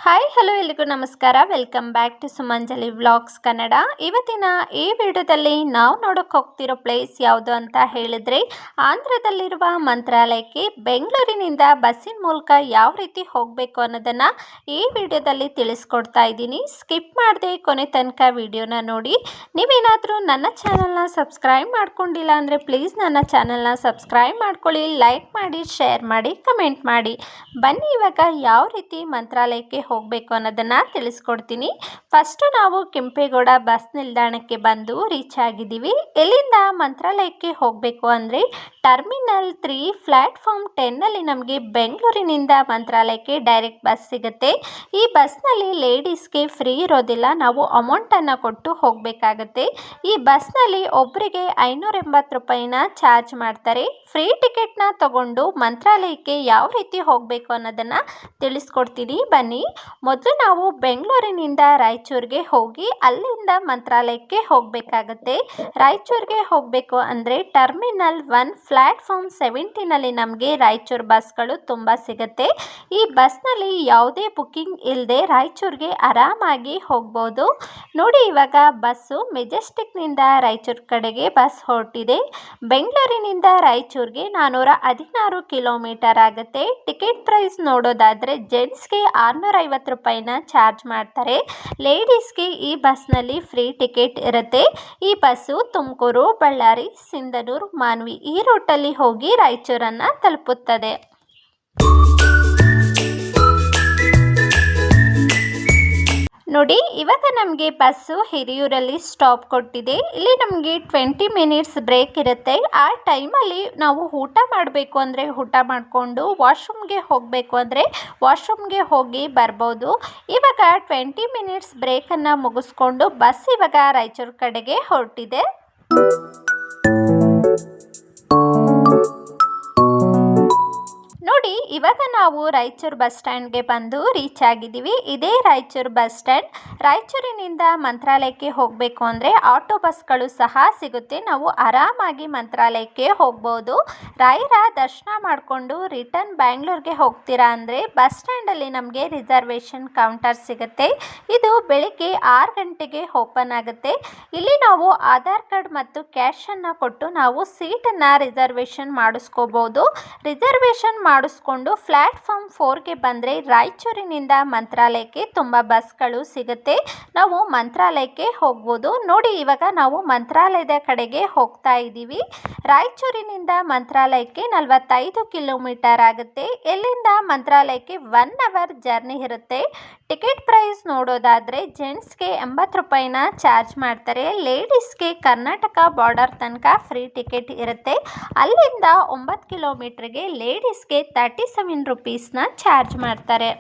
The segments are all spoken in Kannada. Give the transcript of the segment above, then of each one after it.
ಹಾಯ್ ಹಲೋ ಎಲ್ರಿಗೂ ನಮಸ್ಕಾರ. Welcome back to Sumanjali vlogs Kannada. ಇವತ್ತಿನ ಈ ವಿಡಿಯೋದಲ್ಲಿ ನಾವು ನೋಡೋಕೆ ಹೋಗ್ತಿರೋ ಪ್ಲೇಸ್ ಯಾವುದು ಅಂತ ಹೇಳಿದರೆ ಆಂಧ್ರದಲ್ಲಿರುವ ಮಂತ್ರಾಲಯಕ್ಕೆ ಬೆಂಗಳೂರಿನಿಂದ ಬಸ್ಸಿನ ಮೂಲಕ ಯಾವ ರೀತಿ ಹೋಗಬೇಕು ಅನ್ನೋದನ್ನು ಈ ವಿಡಿಯೋದಲ್ಲಿ ತಿಳಿಸ್ಕೊಡ್ತಾ ಇದ್ದೀನಿ. ಸ್ಕಿಪ್ ಮಾಡದೆ ಕೊನೆ ತನಕ ವಿಡಿಯೋನ ನೋಡಿ. ನೀವೇನಾದರೂ ನನ್ನ ಚಾನಲ್ನ ಸಬ್ಸ್ಕ್ರೈಬ್ ಮಾಡ್ಕೊಂಡಿಲ್ಲ ಅಂದರೆ ಪ್ಲೀಸ್ ನನ್ನ ಚಾನಲ್ನ ಸಬ್ಸ್ಕ್ರೈಬ್ ಮಾಡ್ಕೊಳ್ಳಿ, ಲೈಕ್ ಮಾಡಿ, ಶೇರ್ ಮಾಡಿ, ಕಮೆಂಟ್ ಮಾಡಿ. ಬನ್ನಿ ಇವಾಗ ಯಾವ ರೀತಿ ಮಂತ್ರಾಲಯಕ್ಕೆ ಹೋಗಬೇಕು ಅನ್ನೋದನ್ನು ತಿಳಿಸ್ಕೊಡ್ತೀನಿ. ಫಸ್ಟು ನಾವು ಕೆಂಪೇಗೌಡ ಬಸ್ ನಿಲ್ದಾಣಕ್ಕೆ ಬಂದು ರೀಚ್ ಆಗಿದ್ದೀವಿ. ಎಲ್ಲಿಂದ ಮಂತ್ರಾಲಯಕ್ಕೆ ಹೋಗಬೇಕು ಅಂದರೆ ಟರ್ಮಿನಲ್ 3 ಪ್ಲ್ಯಾಟ್ಫಾರ್ಮ್ 10ನಲ್ಲಿ ನಮಗೆ ಬೆಂಗಳೂರಿನಿಂದ ಮಂತ್ರಾಲಯಕ್ಕೆ ಡೈರೆಕ್ಟ್ ಬಸ್ ಸಿಗುತ್ತೆ. ಈ ಬಸ್ನಲ್ಲಿ ಲೇಡೀಸ್ಗೆ ಫ್ರೀ ಇರೋದಿಲ್ಲ, ನಾವು ಅಮೌಂಟನ್ನು ಕೊಟ್ಟು ಹೋಗಬೇಕಾಗತ್ತೆ. ಈ ಬಸ್ನಲ್ಲಿ ಒಬ್ಬರಿಗೆ 580 ರೂಪಾಯಿನ ಚಾರ್ಜ್ ಮಾಡ್ತಾರೆ. ಫ್ರೀ ಟಿಕೆಟ್ನ ತಗೊಂಡು ಮಂತ್ರಾಲಯಕ್ಕೆ ಯಾವ ರೀತಿ ಹೋಗಬೇಕು ಅನ್ನೋದನ್ನು ತಿಳಿಸ್ಕೊಡ್ತೀನಿ ಬನ್ನಿ. ಮೊದಲು ನಾವು ಬೆಂಗಳೂರಿನಿಂದ ರಾಯಚೂರಿಗೆ ಹೋಗಿ ಅಲ್ಲಿಂದ ಮಂತ್ರಾಲಯಕ್ಕೆ ಹೋಗಬೇಕಾಗತ್ತೆ. ರಾಯಚೂರಿಗೆ ಹೋಗಬೇಕು ಅಂದರೆ ಟರ್ಮಿನಲ್ 1 ಪ್ಲ್ಯಾಟ್ಫಾರ್ಮ್ 17ನಲ್ಲಿ ನಮಗೆ ರಾಯಚೂರು ಬಸ್ಗಳು ತುಂಬ ಸಿಗುತ್ತೆ. ಈ ಬಸ್ನಲ್ಲಿ ಯಾವುದೇ ಬುಕ್ಕಿಂಗ್ ಇಲ್ಲದೆ ರಾಯಚೂರಿಗೆ ಆರಾಮಾಗಿ ಹೋಗ್ಬೋದು. ನೋಡಿ ಇವಾಗ ಬಸ್ಸು ಮೆಜೆಸ್ಟಿಕ್ನಿಂದ ರಾಯಚೂರು ಕಡೆಗೆ ಬಸ್ ಹೊರಟಿದೆ. ಬೆಂಗಳೂರಿನಿಂದ ರಾಯಚೂರಿಗೆ 416 ಕಿಲೋಮೀಟರ್ ಆಗುತ್ತೆ. ಟಿಕೆಟ್ ಪ್ರೈಸ್ ನೋಡೋದಾದರೆ ಜೆಂಟ್ಸ್ಗೆ 650 ರೂಪಾಯಿನ ಚಾರ್ಜ್ ಮಾಡ್ತಾರೆ. ಲೇಡೀಸ್ಗೆ ಈ ಬಸ್ನಲ್ಲಿ ಫ್ರೀ ಟಿಕೆಟ್ ಇರುತ್ತೆ. ಈ ಬಸ್ಸು ತುಮಕೂರು, ಬಳ್ಳಾರಿ, ಸಿಂಧನೂರು, ಮಾನ್ವಿ ಈ ರೂಟಲ್ಲಿ ಹೋಗಿ ರಾಯಚೂರನ್ನು ತಲುಪುತ್ತದೆ. ನೋಡಿ ಇವಾಗ ನಮಗೆ ಬಸ್ಸು ಹಿರಿಯೂರಲ್ಲಿ ಸ್ಟಾಪ್ ಕೊಟ್ಟಿದೆ. ಇಲ್ಲಿ ನಮಗೆ 20 ಮಿನಿಟ್ಸ್ ಬ್ರೇಕ್ ಇರುತ್ತೆ. ಆ ಟೈಮಲ್ಲಿ ನಾವು ಊಟ ಮಾಡಬೇಕು ಅಂದರೆ ಊಟ ಮಾಡಿಕೊಂಡು ವಾಶ್ರೂಮ್ಗೆ ಹೋಗಬೇಕು ಅಂದರೆ ವಾಶ್ರೂಮ್ಗೆ ಹೋಗಿ ಬರ್ಬೋದು. ಇವಾಗ 20 ಮಿನಿಟ್ಸ್ ಬ್ರೇಕನ್ನು ಮುಗಿಸ್ಕೊಂಡು ಬಸ್ ಇವಾಗ ರಾಯಚೂರು ಕಡೆಗೆ ಹೊರಟಿದೆ. ನೋಡಿ ಇವಾಗ ನಾವು ರಾಯಚೂರು ಬಸ್ ಸ್ಟ್ಯಾಂಡ್ಗೆ ಬಂದು ರೀಚ್ ಆಗಿದ್ದೀವಿ. ಇದೇ ರಾಯಚೂರು ಬಸ್ ಸ್ಟ್ಯಾಂಡ್. ರಾಯಚೂರಿನಿಂದ ಮಂತ್ರಾಲಯಕ್ಕೆ ಹೋಗಬೇಕು ಅಂದರೆ ಆಟೋ ಬಸ್ಗಳು ಸಹ ಸಿಗುತ್ತೆ. ನಾವು ಆರಾಮಾಗಿ ಮಂತ್ರಾಲಯಕ್ಕೆ ಹೋಗ್ಬೋದು. ರಾಯರ ದರ್ಶನ ಮಾಡಿಕೊಂಡು ರಿಟರ್ನ್ ಬ್ಯಾಂಗ್ಳೂರ್ಗೆ ಹೋಗ್ತೀರಾ ಅಂದರೆ ಬಸ್ ಸ್ಟ್ಯಾಂಡಲ್ಲಿ ನಮಗೆ ರಿಸರ್ವೇಷನ್ ಕೌಂಟರ್ ಸಿಗುತ್ತೆ. ಇದು ಬೆಳಿಗ್ಗೆ 6 ಗಂಟೆಗೆ ಓಪನ್ ಆಗುತ್ತೆ. ಇಲ್ಲಿ ನಾವು ಆಧಾರ್ ಕಾರ್ಡ್ ಮತ್ತು ಕ್ಯಾಶನ್ನು ಕೊಟ್ಟು ನಾವು ಸೀಟನ್ನು ರಿಸರ್ವೇಷನ್ ಮಾಡಿಸ್ಕೋಬೋದು. ರಿಸರ್ವೇಷನ್ ಮಾಡಿಸ್ಕೊಂಡು ಪ್ಲ್ಯಾಟ್ಫಾರ್ಮ್ 4ಗೆ ಬಂದರೆ ರಾಯಚೂರಿನಿಂದ ಮಂತ್ರಾಲಯಕ್ಕೆ ತುಂಬ ಬಸ್ಗಳು ಸಿಗುತ್ತೆ. ನಾವು ಮಂತ್ರಾಲಯಕ್ಕೆ ಹೋಗ್ಬೋದು. ನೋಡಿ ಇವಾಗ ನಾವು ಮಂತ್ರಾಲಯದ ಕಡೆಗೆ ಹೋಗ್ತಾ ಇದ್ದೀವಿ. ರಾಯಚೂರಿನಿಂದ ಮಂತ್ರಾಲಯಕ್ಕೆ 45 ಕಿಲೋಮೀಟರ್ ಆಗುತ್ತೆ. ಎಲ್ಲಿಂದ ಮಂತ್ರಾಲಯಕ್ಕೆ 1 ಅವರ್ ಜರ್ನಿ ಇರುತ್ತೆ. ಟಿಕೆಟ್ ಪ್ರೈಸ್ ನೋಡೋದಾದರೆ ಜೆಂಟ್ಸ್ಗೆ 80 ರೂಪಾಯಿನ ಚಾರ್ಜ್ ಮಾಡ್ತಾರೆ. ಲೇಡೀಸ್ಗೆ ಕರ್ನಾಟಕ ಬಾರ್ಡರ್ ತನಕ ಫ್ರೀ ಟಿಕೆಟ್ ಇರುತ್ತೆ. ಅಲ್ಲಿಂದ 9 ಕಿಲೋಮೀಟ್ರಿಗೆ ಲೇಡೀಸ್ಗೆ 37 ರುಪೀಸ್ನ ಚಾರ್ಜ್ ಮಾಡ್ತಾರೆ.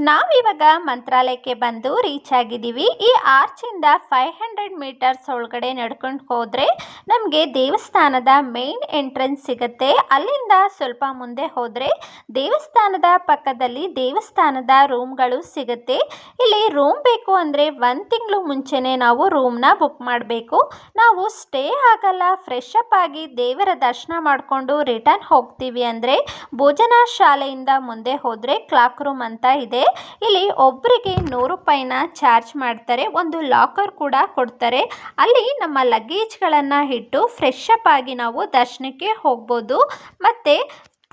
ನಾವಿವಾಗ ಮಂತ್ರಾಲಯಕ್ಕೆ ಬಂದು ರೀಚ್ ಆಗಿದ್ದೀವಿ. ಈ ಆರ್ಚಿಂದ 500 ಮೀಟರ್ಸ್ ಒಳಗಡೆ ನಡ್ಕೊಂಡು ಹೋದರೆ ನಮಗೆ ದೇವಸ್ಥಾನದ ಮೇನ್ ಎಂಟ್ರೆನ್ಸ್ ಸಿಗುತ್ತೆ. ಅಲ್ಲಿಂದ ಸ್ವಲ್ಪ ಮುಂದೆ ಹೋದರೆ ದೇವಸ್ಥಾನದ ಪಕ್ಕದಲ್ಲಿ ದೇವಸ್ಥಾನದ ರೂಮ್ಗಳು ಸಿಗುತ್ತೆ. ಇಲ್ಲಿ ರೂಮ್ ಬೇಕು ಅಂದರೆ 1 ತಿಂಗಳು ಮುಂಚೆನೇ ನಾವು ರೂಮ್ನ ಬುಕ್ ಮಾಡಬೇಕು. ನಾವು ಸ್ಟೇ ಆಗಲ್ಲ, ಫ್ರೆಶ್ ಅಪ್ ಆಗಿ ದೇವರ ದರ್ಶನ ಮಾಡಿಕೊಂಡು ರಿಟರ್ನ್ ಹೋಗ್ತೀವಿ ಅಂದರೆ ಭೋಜನ ಶಾಲೆಯಿಂದ ಮುಂದೆ ಹೋದರೆ ಕ್ಲಾಕ್ ರೂಮ್ ಅಂತ ಇದೆ. ಇಲ್ಲಿ ಒಬ್ಬರಿಗೆ 100 ರೂಪಾಯಿನ ಚಾರ್ಜ್ ಮಾಡ್ತಾರೆ. ಒಂದು ಲಾಕರ್ ಕೂಡ ಕೊಡ್ತಾರೆ. ಅಲ್ಲಿ ನಮ್ಮ ಲಗೇಜ್ಗಳನ್ನು ಇಟ್ಟು ಫ್ರೆಶ್ ಅಪ್ ಆಗಿ ನಾವು ದರ್ಶನಕ್ಕೆ ಹೋಗ್ಬೋದು. ಮತ್ತು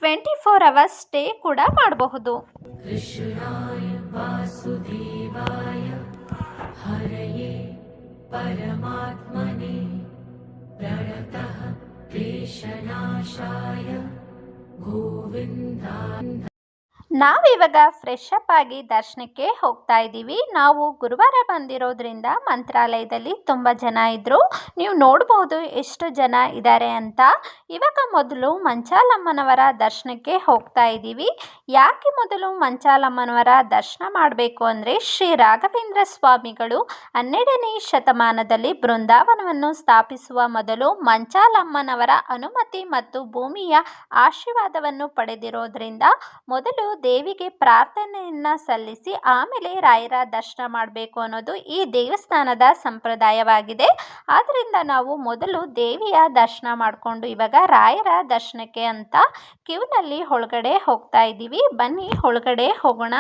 24 ಅವರ್ಸ್ ಸ್ಟೇ ಕೂಡ ಮಾಡಬಹುದು. ಕೃಷ್ಣಾಯ ವಾಸುದೇವಾಯ ಹರಯೇ ಪರಮಾತ್ಮನೇ ಪ್ರಣತಃ ಕ್ಲೇಶನಾಶಾಯ ಗೋವಿಂದಾಯ. ನಾವಿವಾಗ ಫ್ರೆಶ್ ಅಪ್ ಆಗಿ ದರ್ಶನಕ್ಕೆ ಹೋಗ್ತಾ ಇದ್ದೀವಿ. ನಾವು ಗುರುವಾರ ಬಂದಿರೋದ್ರಿಂದ ಮಂತ್ರಾಲಯದಲ್ಲಿ ತುಂಬ ಜನ ಇದ್ದರು. ನೀವು ನೋಡ್ಬೋದು ಎಷ್ಟು ಜನ ಇದ್ದಾರೆ ಅಂತ. ಇವಾಗ ಮೊದಲು ಮಂಚಾಲಮ್ಮನವರ ದರ್ಶನಕ್ಕೆ ಹೋಗ್ತಾ ಇದ್ದೀವಿ. ಯಾಕೆ ಮೊದಲು ಮಂಚಾಲಮ್ಮನವರ ದರ್ಶನ ಮಾಡಬೇಕು ಅಂದರೆ ಶ್ರೀ ರಾಘವೇಂದ್ರ ಸ್ವಾಮಿಗಳು 12ನೇ ಶತಮಾನದಲ್ಲಿ ಬೃಂದಾವನವನ್ನು ಸ್ಥಾಪಿಸುವ ಮೊದಲು ಮಂಚಾಲಮ್ಮನವರ ಅನುಮತಿ ಮತ್ತು ಭೂಮಿಯ ಆಶೀರ್ವಾದವನ್ನು ಪಡೆದಿರೋದ್ರಿಂದ ಮೊದಲು ದೇವಿಗೆ ಪ್ರಾರ್ಥನೆಯನ್ನು ಸಲ್ಲಿಸಿ ಆಮೇಲೆ ರಾಯರ ದರ್ಶನ ಮಾಡಬೇಕು ಅನ್ನೋದು ಈ ದೇವಸ್ಥಾನದ ಸಂಪ್ರದಾಯವಾಗಿದೆ. ಆದ್ದರಿಂದ ನಾವು ಮೊದಲು ದೇವಿಯ ದರ್ಶನ ಮಾಡಿಕೊಂಡು ಇವಾಗ ರಾಯರ ದರ್ಶನಕ್ಕೆ ಅಂತ ಕ್ಯೂನಲ್ಲಿ ಒಳಗಡೆ ಹೋಗ್ತಾ ಇದ್ದೀವಿ. ಬನ್ನಿ ಒಳಗಡೆ ಹೋಗೋಣ.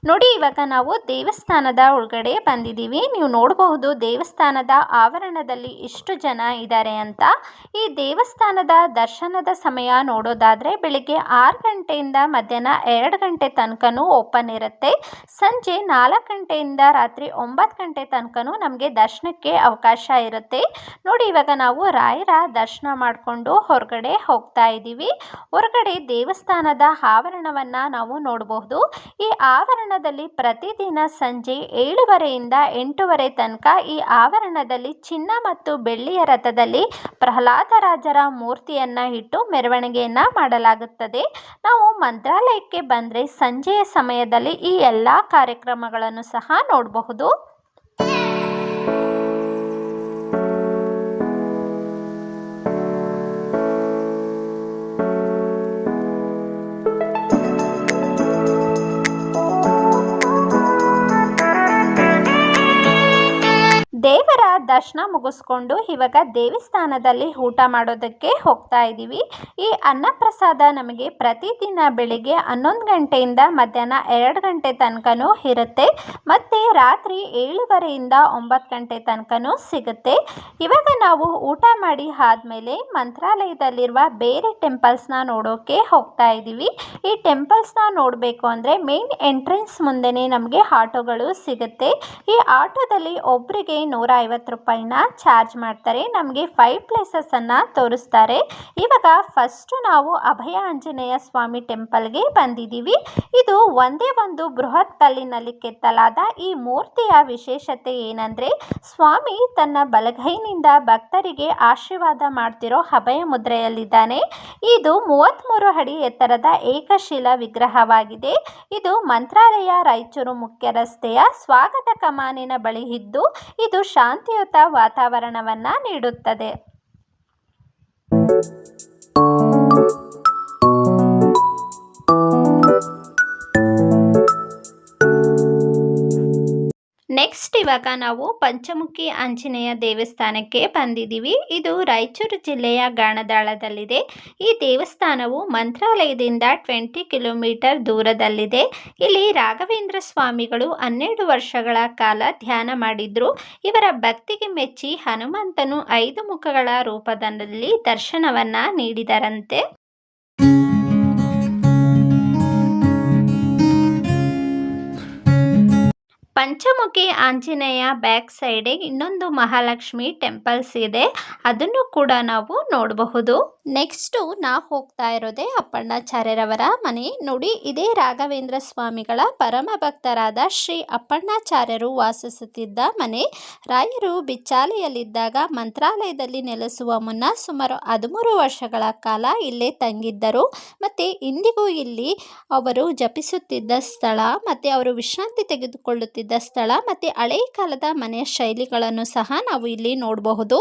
ನೋಡಿ, ಇವಾಗ ನಾವು ದೇವಸ್ಥಾನದ ಒಳಗಡೆ ಬಂದಿದ್ದೀವಿ. ನೀವು ನೋಡಬಹುದು ದೇವಸ್ಥಾನದ ಆವರಣದಲ್ಲಿ ಎಷ್ಟು ಜನ ಇದ್ದಾರೆ ಅಂತ. ಈ ದೇವಸ್ಥಾನದ ದರ್ಶನದ ಸಮಯ ನೋಡೋದಾದರೆ ಬೆಳಿಗ್ಗೆ 6 ಗಂಟೆಯಿಂದ ಮಧ್ಯಾಹ್ನ 2 ಗಂಟೆ ತನಕನೂ ಓಪನ್ ಇರುತ್ತೆ. ಸಂಜೆ 4 ಗಂಟೆಯಿಂದ ರಾತ್ರಿ 9 ಗಂಟೆ ತನಕನೂ ನಮಗೆ ದರ್ಶನಕ್ಕೆ ಅವಕಾಶ ಇರುತ್ತೆ. ನೋಡಿ, ಇವಾಗ ನಾವು ರಾಯರ ದರ್ಶನ ಮಾಡಿಕೊಂಡು ಹೊರಗಡೆ ಹೋಗ್ತಾ ಇದ್ದೀವಿ. ಹೊರಗಡೆ ದೇವಸ್ಥಾನದ ಆವರಣವನ್ನು ನಾವು ನೋಡಬಹುದು. ಈ ಆವರಣದಲ್ಲಿ ಪ್ರತಿದಿನ ಸಂಜೆ 7:30ಯಿಂದ 8:30 ತನಕ ಈ ಆವರಣದಲ್ಲಿ ಚಿನ್ನ ಮತ್ತು ಬೆಳ್ಳಿಯ ರಥದಲ್ಲಿ ಪ್ರಹ್ಲಾದರಾಜರ ಮೂರ್ತಿಯನ್ನು ಇಟ್ಟು ಮೆರವಣಿಗೆಯನ್ನು ಮಾಡಲಾಗುತ್ತದೆ. ನಾವು ಮಂತ್ರಾಲಯಕ್ಕೆ ಬಂದರೆ ಸಂಜೆಯ ಸಮಯದಲ್ಲಿ ಈ ಎಲ್ಲ ಕಾರ್ಯಕ್ರಮಗಳನ್ನು ಸಹ ನೋಡಬಹುದು. ದೇವರ ದರ್ಶನ ಮುಗಿಸ್ಕೊಂಡು ಇವಾಗ ದೇವಸ್ಥಾನದಲ್ಲಿ ಊಟ ಮಾಡೋದಕ್ಕೆ ಹೋಗ್ತಾ ಇದ್ದೀವಿ. ಈ ಅನ್ನಪ್ರಸಾದ ನಮಗೆ ಪ್ರತಿದಿನ ಬೆಳಿಗ್ಗೆ 11 ಗಂಟೆಯಿಂದ ಮಧ್ಯಾಹ್ನ 2 ಗಂಟೆ ತನಕನೂ ಇರುತ್ತೆ. ಮತ್ತು ರಾತ್ರಿ 7:30ಯಿಂದ 9 ಗಂಟೆ ತನಕನೂ ಸಿಗುತ್ತೆ. ಇವಾಗ ನಾವು ಊಟ ಮಾಡಿ ಆದಮೇಲೆ ಮಂತ್ರಾಲಯದಲ್ಲಿರುವ ಬೇರೆ ಟೆಂಪಲ್ಸ್ನ ನೋಡೋಕ್ಕೆ ಹೋಗ್ತಾ ಇದ್ದೀವಿ. ಈ ಟೆಂಪಲ್ಸ್ನ ನೋಡಬೇಕು ಅಂದರೆ ಮೇನ್ ಎಂಟ್ರೆನ್ಸ್ ಮುಂದೆನೇ ನಮಗೆ ಆಟೋಗಳು ಸಿಗುತ್ತೆ. ಈ ಆಟೋದಲ್ಲಿ ಒಬ್ಬರಿಗೆ 150 ರೂಪಾಯಿನ ಚಾರ್ಜ್ ಮಾಡ್ತಾರೆ. ನಮಗೆ 5 ಪ್ಲೇಸಸನ್ನು ತೋರಿಸ್ತಾರೆ. ಇವಾಗ ಫಸ್ಟು ನಾವು ಅಭಯ ಆಂಜನೇಯ ಸ್ವಾಮಿ ಟೆಂಪಲ್ಗೆ ಬಂದಿದ್ದೀವಿ. ಇದು ಒಂದೇ ಒಂದು ಬೃಹತ್ ಕಲ್ಲಿನಲ್ಲಿ ಕೆತ್ತಲಾದ ಈ ಮೂರ್ತಿಯ ವಿಶೇಷತೆ ಏನಂದರೆ, ಸ್ವಾಮಿ ತನ್ನ ಬಲಗೈನಿಂದ ಭಕ್ತರಿಗೆ ಆಶೀರ್ವಾದ ಮಾಡ್ತಿರೋ ಅಭಯ ಮುದ್ರೆಯಲ್ಲಿದ್ದಾನೆ. ಇದು 33 ಅಡಿ ಎತ್ತರದ ಏಕಶಿಲ ವಿಗ್ರಹವಾಗಿದೆ. ಇದು ಮಂತ್ರಾಲಯ ರಾಯಚೂರು ಮುಖ್ಯ ರಸ್ತೆಯ ಸ್ವಾಗತ ಕಮಾನಿನ ಬಳಿ ಇದ್ದು ಇದು ಶಾಂತಿಯುತ ವಾತಾವರಣವನ್ನು ನೀಡುತ್ತದೆ. ನೆಕ್ಸ್ಟ್ ಇವಾಗ ನಾವು ಪಂಚಮುಖಿ ಆಂಜನೇಯ ದೇವಸ್ಥಾನಕ್ಕೆ ಬಂದಿದ್ದೀವಿ. ಇದು ರಾಯಚೂರು ಜಿಲ್ಲೆಯ ಗಾಣದಾಳದಲ್ಲಿದೆ. ಈ ದೇವಸ್ಥಾನವು ಮಂತ್ರಾಲಯದಿಂದ 20 ಕಿಲೋಮೀಟರ್ ದೂರದಲ್ಲಿದೆ. ಇಲ್ಲಿ ರಾಘವೇಂದ್ರ ಸ್ವಾಮಿಗಳು 12 ವರ್ಷಗಳ ಕಾಲ ಧ್ಯಾನ ಮಾಡಿದ್ರು. ಇವರ ಭಕ್ತಿಗೆ ಮೆಚ್ಚಿ ಹನುಮಂತನು 5 ಮುಖಗಳ ರೂಪದಲ್ಲಿ ದರ್ಶನವನ್ನ ನೀಡಿದರಂತೆ. ಪಂಚಮುಖಿ ಆಂಜನೇಯ ಬ್ಯಾಕ್ ಸೈಡ್ ಇನ್ನೊಂದು ಮಹಾಲಕ್ಷ್ಮಿ ಟೆಂಪಲ್ಸ್ ಇದೆ. ಅದನ್ನು ಕೂಡ ನಾವು ನೋಡಬಹುದು. ನೆಕ್ಸ್ಟು ನಾವು ಹೋಗ್ತಾ ಇರೋದೇ ಅಪ್ಪಣ್ಣಾಚಾರ್ಯರವರ ಮನೆ. ನೋಡಿ, ಇದೇ ರಾಘವೇಂದ್ರ ಸ್ವಾಮಿಗಳ ಪರಮ ಭಕ್ತರಾದ ಶ್ರೀ ಅಪ್ಪಣ್ಣಾಚಾರ್ಯರು ವಾಸಿಸುತ್ತಿದ್ದ ಮನೆ. ರಾಯರು ಬಿಚ್ಚಾಲೆಯಲ್ಲಿದ್ದಾಗ ಮಂತ್ರಾಲಯದಲ್ಲಿ ನೆಲೆಸುವ ಮುನ್ನ ಸುಮಾರು 13 ವರ್ಷಗಳ ಕಾಲ ಇಲ್ಲೇ ತಂಗಿದ್ದರು. ಮತ್ತು ಇಂದಿಗೂ ಇಲ್ಲಿ ಅವರು ಜಪಿಸುತ್ತಿದ್ದ ಸ್ಥಳ ಮತ್ತು ಅವರು ವಿಶ್ರಾಂತಿ ತೆಗೆದುಕೊಳ್ಳುತ್ತಿದ್ದ ಸ್ಥಳ ಮತ್ತು ಹಳೆಯ ಕಾಲದ ಮನೆಯ ಶೈಲಿಗಳನ್ನು ಸಹ ನಾವು ಇಲ್ಲಿ ನೋಡಬಹುದು.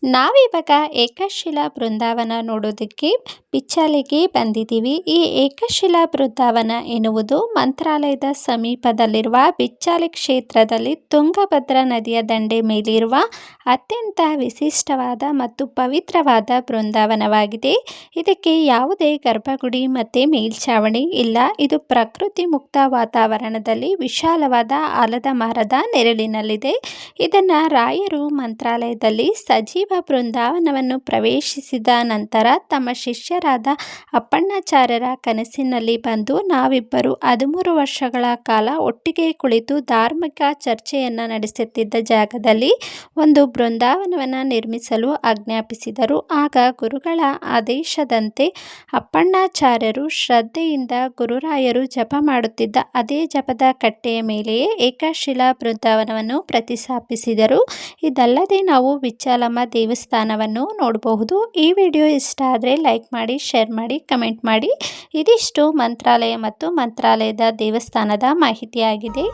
ನಾವಿವಾಗ ಏಕಶಿಲಾ ಬೃಂದಾವನ ನೋಡೋದಕ್ಕೆ ಬಿಚ್ಚಾಲೆಗೆ ಬಂದಿದ್ದೀವಿ. ಈ ಏಕಶಿಲಾ ಬೃಂದಾವನ ಎನ್ನುವುದು ಮಂತ್ರಾಲಯದ ಸಮೀಪದಲ್ಲಿರುವ ಬಿಚ್ಚಾಲೆ ಕ್ಷೇತ್ರದಲ್ಲಿ ತುಂಗಭದ್ರಾ ನದಿಯ ದಂಡೆ ಮೇಲಿರುವ ಅತ್ಯಂತ ವಿಶಿಷ್ಟವಾದ ಮತ್ತು ಪವಿತ್ರವಾದ ಬೃಂದಾವನವಾಗಿದೆ. ಇದಕ್ಕೆ ಯಾವುದೇ ಗರ್ಭಗುಡಿ ಮತ್ತು ಮೇಲ್ಛಾವಣಿ ಇಲ್ಲ. ಇದು ಪ್ರಕೃತಿ ಮುಕ್ತ ವಾತಾವರಣದಲ್ಲಿ ವಿಶಾಲವಾದ ಆಲದ ಮರದ ನೆರಳಿನಲ್ಲಿದೆ. ಇದನ್ನು ರಾಯರು ಮಂತ್ರಾಲಯದಲ್ಲಿ ಸಜೀವ ಬೃಂದಾವನವನ್ನು ಪ್ರವೇಶಿಸಿದ ನಂತರ ತಮ್ಮ ಶಿಷ್ಯರಾದ ಅಪ್ಪಣ್ಣಾಚಾರ್ಯರ ಕನಸಿನಲ್ಲಿ ಬಂದು ನಾವಿಬ್ಬರು 13 ವರ್ಷಗಳ ಕಾಲ ಒಟ್ಟಿಗೆ ಕುಳಿತು ಧಾರ್ಮಿಕ ಚರ್ಚೆಯನ್ನು ನಡೆಸುತ್ತಿದ್ದ ಜಾಗದಲ್ಲಿ ಒಂದು ಬೃಂದಾವನವನ್ನು ನಿರ್ಮಿಸಲು ಆಜ್ಞಾಪಿಸಿದರು. ಆಗ ಗುರುಗಳ ಆದೇಶದಂತೆ ಅಪ್ಪಣ್ಣಾಚಾರ್ಯರು ಶ್ರದ್ಧೆಯಿಂದ ಗುರುರಾಯರು ಜಪ ಮಾಡುತ್ತಿದ್ದ ಅದೇ ಜಪದ ಕಟ್ಟೆಯ ಮೇಲೆಯೇ ಏಕಶಿಲಾ ಬೃಂದಾವನವನ್ನು ಪ್ರತಿಷ್ಠಾಪಿಸಿದರು. ಇದಲ್ಲದೆ ನಾವು ಬಿಚ್ಚಾಲಮ್ಮ ದೇವಸ್ಥಾನವನ್ನು ನೋಡಬಹುದು. ಈ ವಿಡಿಯೋ ಇಷ್ಟ ಆದರೆ ಲೈಕ್ ಮಾಡಿ, ಶೇರ್ ಮಾಡಿ, ಕಮೆಂಟ್ ಮಾಡಿ. ಇದಿಷ್ಟು ಮಂತ್ರಾಲಯ ಮತ್ತು ಮಂತ್ರಾಲಯದ ದೇವಸ್ಥಾನದ ಮಾಹಿತಿಯಾಗಿದೆ.